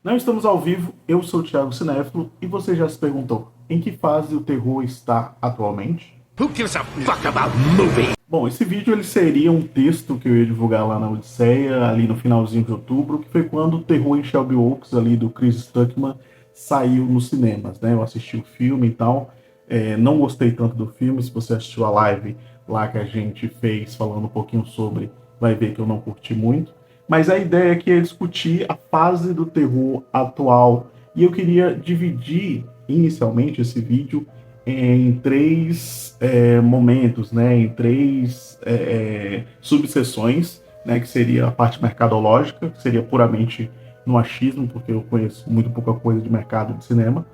Não estamos ao vivo, eu sou o Thiago Cinéfilo e você já se perguntou em que fase o terror está atualmente? Who gives a fuck about movies? Bom, esse vídeo ele seria um texto que eu ia divulgar lá na Odisseia, ali no finalzinho de outubro, que foi quando o Terror em Shelby Oaks, ali do Chris Stuckman, saiu nos cinemas, né? Eu assisti o filme e tal, não gostei tanto do filme. Se você assistiu a live lá que a gente fez falando um pouquinho sobre, vai ver que eu não curti muito. Mas a ideia aqui é discutir a fase do terror atual. E eu queria dividir inicialmente esse vídeo em três momentos, né, em três subseções, né, que seria a parte mercadológica, que seria puramente no achismo, porque eu conheço muito pouca coisa de mercado de cinema.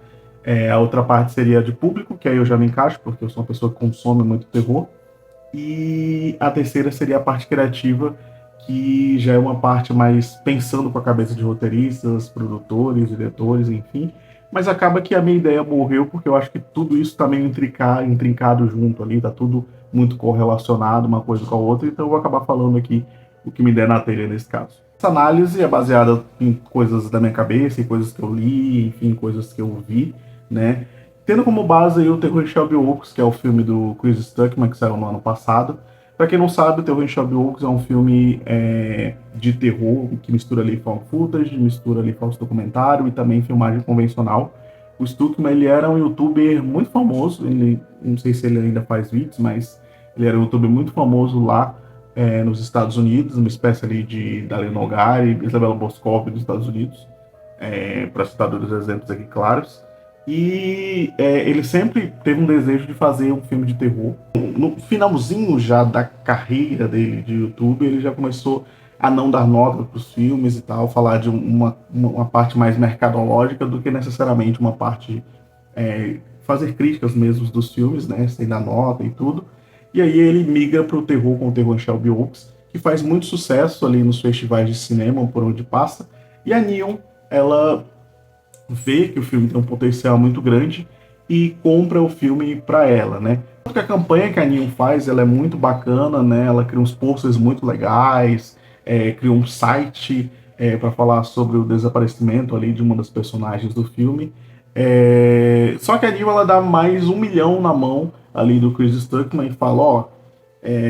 A outra parte seria de público, que aí eu já me encaixo, porque eu sou uma pessoa que consome muito terror. E a terceira seria a parte criativa, que já é uma parte mais pensando com a cabeça de roteiristas, produtores, diretores, enfim. Mas acaba que a minha ideia morreu, porque eu acho que tudo isso está meio intrincado junto ali, tá tudo muito correlacionado uma coisa com a outra, então eu vou acabar falando aqui o que me der na telha nesse caso. Essa análise é baseada em coisas da minha cabeça, em coisas que eu li, enfim, coisas que eu vi, né? Tendo como base aí o Terror em Shelby Oaks, que é o filme do Chris Stuckman, que saiu no ano passado. Para quem não sabe, o Terror em Shelby Oaks é um filme de terror que mistura ali found footage, mistura ali falso documentário e também filmagem convencional. O Stuckman, ele era um youtuber muito famoso, ele, não sei se ele ainda faz vídeos, mas ele era um youtuber muito famoso lá nos Estados Unidos, uma espécie ali de Dalila Nogari, Isabella Boscov dos Estados Unidos, para citar dois exemplos aqui claros. E ele sempre teve um desejo de fazer um filme de terror. No finalzinho já da carreira dele de YouTube, ele já começou a não dar nota para os filmes e tal, falar de uma parte mais mercadológica do que necessariamente uma parte fazer críticas mesmo dos filmes, né, sem dar nota e tudo. E aí ele migra para o terror com o Terror em Shelby Oaks, que faz muito sucesso ali nos festivais de cinema por onde passa. E a Neon, ela vê que o filme tem um potencial muito grande e compra o filme para ela, né? Porque a campanha que a Neon faz, ela é muito bacana, né? Ela cria uns posters muito legais, cria um site para falar sobre o desaparecimento ali de uma das personagens do filme. Só que a Neon, ela dá mais 1 milhão na mão ali do Chris Stuckman e fala, ó,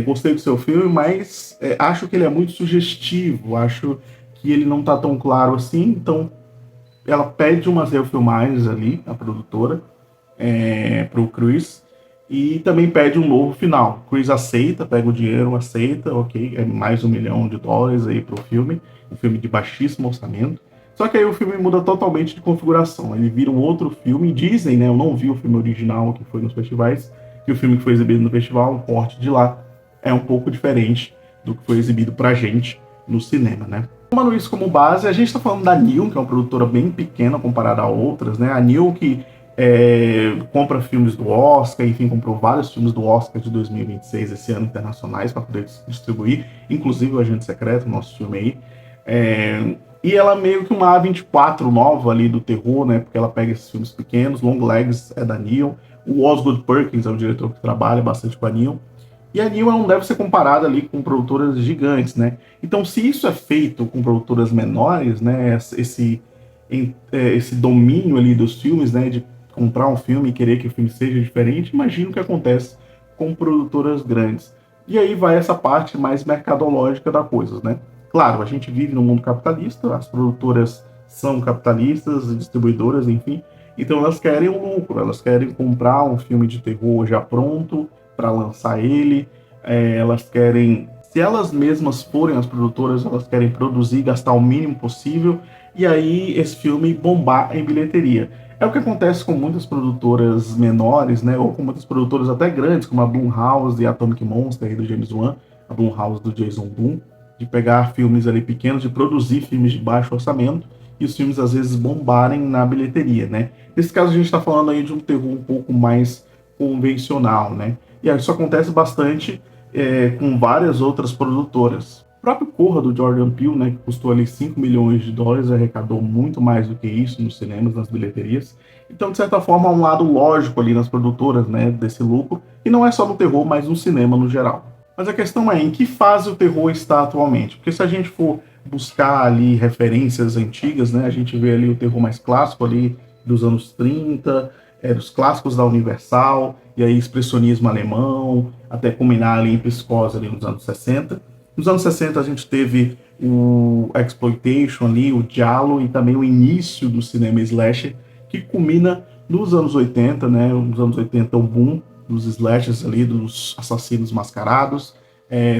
gostei do seu filme, mas acho que ele é muito sugestivo, acho que ele não tá tão claro assim, então ela pede umas refilmagens ali, a produtora, pro Chris, e também pede um novo final. O Chris aceita, pega o dinheiro, aceita, ok, é mais US$ 1 milhão aí pro filme, um filme de baixíssimo orçamento. Só que aí o filme muda totalmente de configuração, ele vira um outro filme. Dizem, né, eu não vi o filme original que foi nos festivais, que o filme que foi exibido no festival, um corte de lá, é um pouco diferente do que foi exibido pra gente no cinema, né? Tomando isso como base, a gente está falando da Neon, que é uma produtora bem pequena comparada a outras, né? A Neon que compra filmes do Oscar, enfim, comprou vários filmes do Oscar de 2026 esse ano internacionais para poder distribuir, inclusive o Agente Secreto, nosso filme aí. E ela é meio que uma A24 nova ali do terror, né? Porque ela pega esses filmes pequenos. Long Legs é da Neon. O Osgood Perkins é um diretor que trabalha bastante com a Neon. E a Neon não deve ser comparada ali com produtoras gigantes, né? Então, se isso é feito com produtoras menores, né? Esse domínio ali dos filmes, né? De comprar um filme e querer que o filme seja diferente, imagina o que acontece com produtoras grandes. E aí vai essa parte mais mercadológica da coisa, né? Claro, a gente vive num mundo capitalista, as produtoras são capitalistas, distribuidoras, enfim. Então elas querem um lucro, elas querem comprar um filme de terror já pronto para lançar ele. Elas querem, se elas mesmas forem as produtoras, elas querem produzir, gastar o mínimo possível e aí esse filme bombar em bilheteria. É o que acontece com muitas produtoras menores, né, ou com muitas produtoras até grandes, como a Blumhouse e a Atomic Monster do James Wan, a Blumhouse do Jason Blum, de pegar filmes ali pequenos, de produzir filmes de baixo orçamento e os filmes às vezes bombarem na bilheteria, né? Nesse caso a gente está falando aí de um terror um pouco mais convencional, né? E isso acontece bastante com várias outras produtoras. O próprio Corra, do Jordan Peele, né, que custou ali US$ 5 milhões, arrecadou muito mais do que isso nos cinemas, nas bilheterias. Então, de certa forma, há um lado lógico ali nas produtoras, né, desse lucro, e não é só no terror, mas no cinema no geral. Mas a questão é, em que fase o terror está atualmente? Porque se a gente for buscar ali referências antigas, né? A gente vê ali o terror mais clássico ali dos anos 30, dos clássicos da Universal, e aí expressionismo alemão, até culminar ali em Psicose ali nos anos 60. Nos anos 60 a gente teve o exploitation ali, o giallo e também o início do cinema slasher, que culmina nos anos 80, né? Nos anos 80 o boom dos slashers ali, dos assassinos mascarados.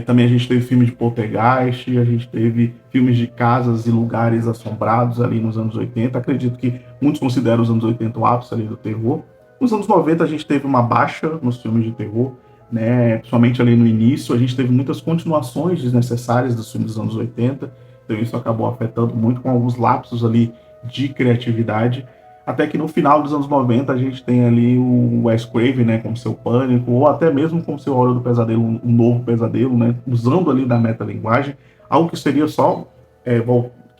Também a gente teve filme de poltergeist, a gente teve filmes de casas e lugares assombrados ali nos anos 80. Acredito que muitos consideram os anos 80 o ápice ali do terror. Nos anos 90 a gente teve uma baixa nos filmes de terror, né? Principalmente ali no início, a gente teve muitas continuações desnecessárias dos filmes dos anos 80, então isso acabou afetando muito com alguns lapsos ali de criatividade, até que no final dos anos 90 a gente tem ali o Wes Craven, né, com seu Pânico, ou até mesmo com seu Hora do Pesadelo, um novo pesadelo, né, usando ali da metalinguagem, algo que seria só,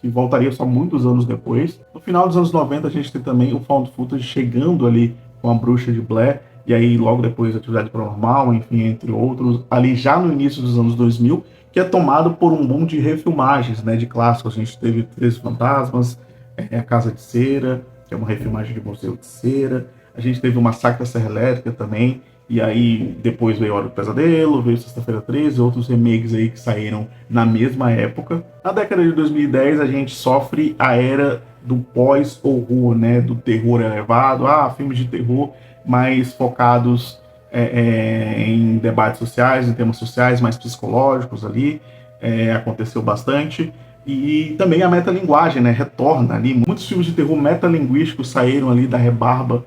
que voltaria só muitos anos depois. No final dos anos 90 a gente tem também o Found Footage chegando ali com a Bruxa de Blair, e aí logo depois Atividade Paranormal, enfim, entre outros, ali já no início dos anos 2000, que é tomado por um boom de refilmagens, né, de clássicos. A gente teve Três Fantasmas, A Casa de Cera, que é uma refilmagem de Museu de Cera. A gente teve o Massacre da Serra Elétrica também, e aí depois veio Hora do Pesadelo, veio Sexta-feira 13, outros remakes aí que saíram na mesma época. Na década de 2010 a gente sofre a era do pós-horror, né, do terror elevado, filmes de terror mais focados em debates sociais, em temas sociais mais psicológicos ali, aconteceu bastante. E também a metalinguagem, né, retorna ali. Muitos filmes de terror metalinguísticos saíram ali da rebarba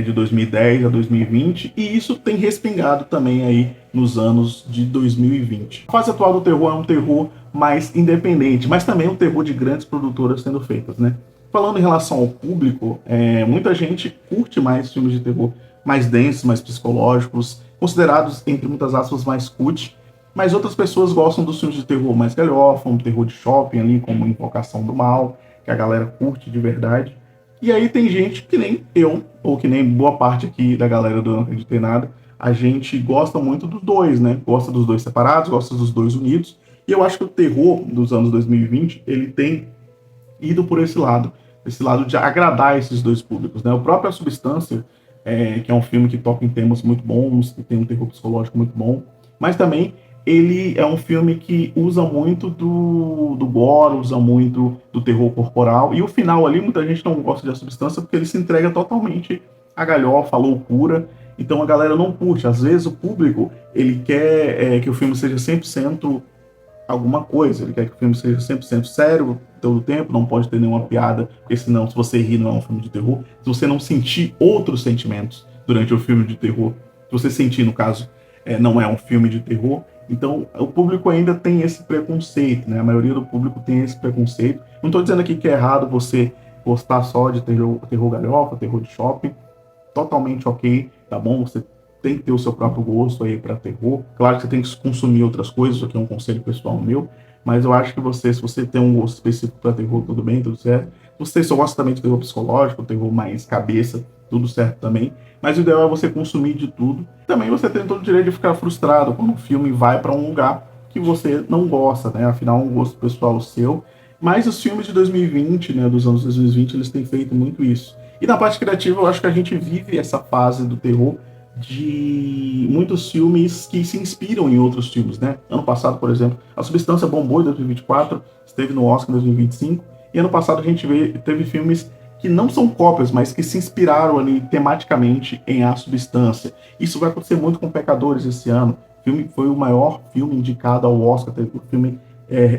de 2010 a 2020, e isso tem respingado também aí nos anos de 2020. A fase atual do terror é um terror mais independente, mas também um terror de grandes produtoras sendo feitas, né? Falando em relação ao público, muita gente curte mais filmes de terror mais densos, mais psicológicos, considerados, entre muitas aspas, mais cult, mas outras pessoas gostam dos filmes de terror mais galhofa, um terror de shopping ali, como Invocação do Mal, que a galera curte de verdade. E aí tem gente que nem eu, ou que nem boa parte aqui da galera do Não Acreditei Nada, a gente gosta muito dos dois, né? Gosta dos dois separados, gosta dos dois unidos. E eu acho que o terror dos anos 2020, ele tem ido por esse lado de agradar esses dois públicos, né? O próprio A Substância, que é um filme que toca em temas muito bons, que tem um terror psicológico muito bom, mas também ele é um filme que usa muito do gore, usa muito do terror corporal, e o final ali, muita gente não gosta de A Substância porque ele se entrega totalmente à galhofa, à loucura, então a galera não curte. Às vezes o público, ele quer que o filme seja 100% alguma coisa, ele quer que o filme seja 100% sério todo o tempo, não pode ter nenhuma piada, porque senão, se você rir, não é um filme de terror. Se você não sentir outros sentimentos durante o filme de terror, se você sentir, no caso, não é um filme de terror. Então, o público ainda tem esse preconceito, né? A maioria do público tem esse preconceito. Não estou dizendo aqui que é errado você gostar só de terror galhofa, terror de shopping, totalmente ok, tá bom? Você tem que ter o seu próprio gosto aí para terror. Claro que você tem que consumir outras coisas, isso aqui é um conselho pessoal meu, mas eu acho que se você tem um gosto específico para terror, tudo bem, tudo certo. Se você só gosta também de terror psicológico, terror mais cabeça, tudo certo também. Mas o ideal é você consumir de tudo. Também você tem todo o direito de ficar frustrado quando um filme vai para um lugar que você não gosta, né? Afinal, é um gosto pessoal seu. Mas os filmes de 2020, né, dos anos 2020, eles têm feito muito isso. E na parte criativa, eu acho que a gente vive essa fase do terror de muitos filmes que se inspiram em outros filmes, né? Ano passado, por exemplo, A Substância bombou em 2024, esteve no Oscar em 2025, e ano passado a gente teve filmes que não são cópias, mas que se inspiraram ali tematicamente em A Substância. Isso vai acontecer muito com Pecadores esse ano. O filme foi o maior filme indicado ao Oscar, teve o filme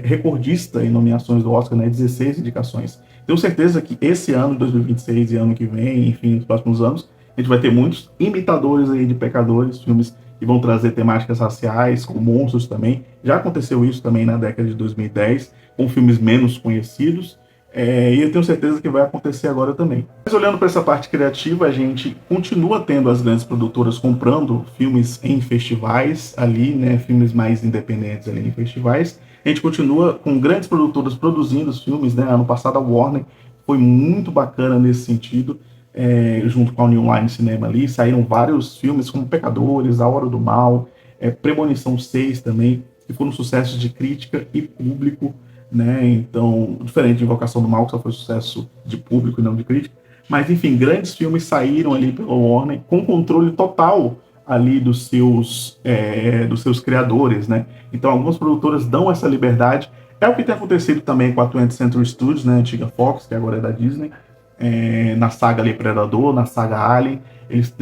recordista em nomeações do Oscar, né? 16 indicações. Tenho certeza que esse ano, 2026 e ano que vem, enfim, nos próximos anos, a gente vai ter muitos imitadores aí de Pecadores, filmes que vão trazer temáticas raciais, com monstros também. Já aconteceu isso também na década de 2010, com filmes menos conhecidos, e eu tenho certeza que vai acontecer agora também. Mas olhando para essa parte criativa, a gente continua tendo as grandes produtoras comprando filmes em festivais ali, né, filmes mais independentes ali em festivais. A gente continua com grandes produtoras produzindo os filmes, né? Ano passado a Warner foi muito bacana nesse sentido. Junto com a New Line Cinema ali, saíram vários filmes como Pecadores, A Hora do Mal, Premonição 6 também, que foram sucessos de crítica e público, né? Então, diferente de Invocação do Mal, que só foi sucesso de público e não de crítica. Mas, enfim, grandes filmes saíram ali pela Warner com controle total ali dos seus criadores, né? Então, algumas produtoras dão essa liberdade. É o que tem acontecido também com a 20th Century Studios, né? A antiga Fox, que agora é da Disney, na saga ali Predador, na saga Alien.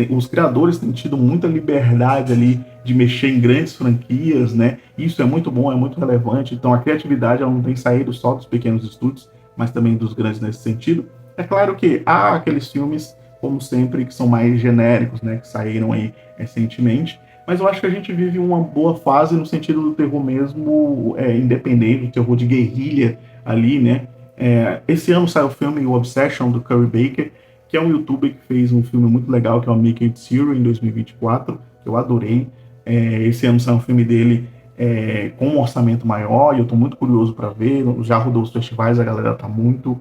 Os criadores têm tido muita liberdade ali de mexer em grandes franquias, né? Isso é muito bom, é muito relevante. Então, a criatividade ela não tem saído só dos pequenos estúdios, mas também dos grandes nesse sentido. É claro que há aqueles filmes, como sempre, que são mais genéricos, né, que saíram aí recentemente, mas eu acho que a gente vive uma boa fase no sentido do terror mesmo independente, do terror de guerrilha ali, né. Esse ano saiu o filme O Obsession, do Curry Baker, que é um youtuber que fez um filme muito legal, que é o Make It Zero, em 2024, que eu adorei. Esse ano saiu um filme dele com um orçamento maior, e eu estou muito curioso para ver, já rodou os festivais, a galera está muito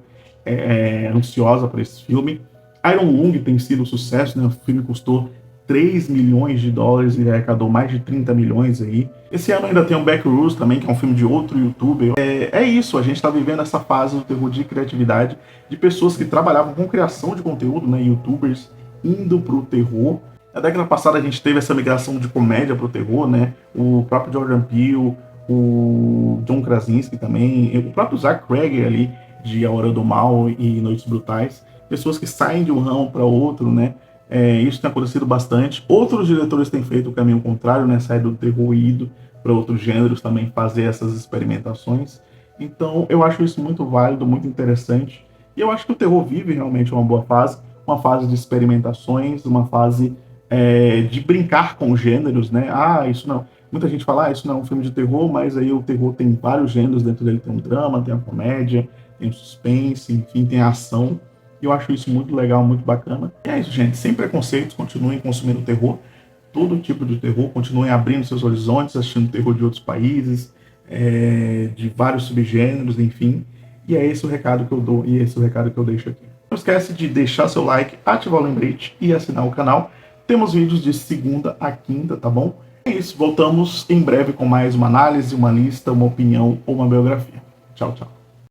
ansiosa por esse filme. Iron Lung tem sido um sucesso, né? O filme custou 3 milhões de dólares e arrecadou mais de 30 milhões aí. Esse ano ainda tem o Backrooms também, que é um filme de outro youtuber. É isso, a gente está vivendo essa fase do terror de criatividade, de pessoas que trabalhavam com criação de conteúdo, né? Youtubers indo pro terror. Na década passada a gente teve essa migração de comédia pro terror, né? O próprio Jordan Peele, o John Krasinski também, o próprio Zach Cregger ali, de A Hora do Mal e Noites Brutais, pessoas que saem de um ramo para outro, né? Isso tem acontecido bastante. Outros diretores têm feito o caminho contrário, né? Sair do terror e ido para outros gêneros também, fazer essas experimentações. Então, eu acho isso muito válido, muito interessante. E eu acho que o terror vive realmente uma boa fase, uma fase de experimentações, uma fase de brincar com gêneros, né? Isso não. Muita gente fala, isso não é um filme de terror, mas aí o terror tem vários gêneros dentro dele, tem um drama, tem a comédia, tem o suspense, enfim, tem a ação. E eu acho isso muito legal, muito bacana. E é isso, gente. Sem preconceitos, continuem consumindo terror. Todo tipo de terror. Continuem abrindo seus horizontes, assistindo terror de outros países, de vários subgêneros, enfim. E é esse o recado que eu dou e esse o recado que eu deixo aqui. Não esquece de deixar seu like, ativar o lembrete e assinar o canal. Temos vídeos de segunda a quinta, tá bom? É isso. Voltamos em breve com mais uma análise, uma lista, uma opinião ou uma biografia. Tchau, tchau.